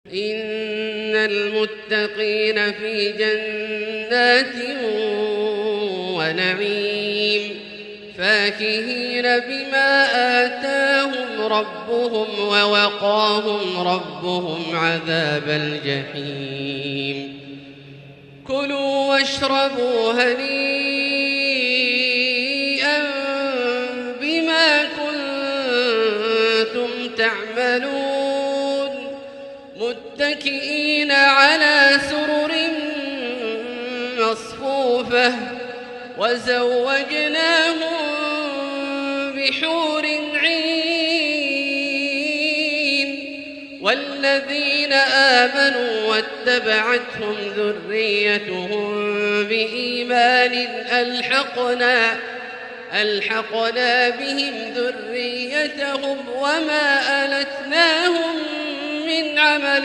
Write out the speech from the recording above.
إن المتقين في جنات ونعيم فاكهين بما آتاهم ربهم ووقاهم ربهم عذاب الجحيم. كلوا واشربوا هنيئا بما كنتم تعملون متكئين على سرر مصفوفة وزوجناهم بحور عين. والذين آمنوا واتبعتهم ذريتهم بإيمان ألحقنا بهم ذريتهم وما ألتناهم من عملهم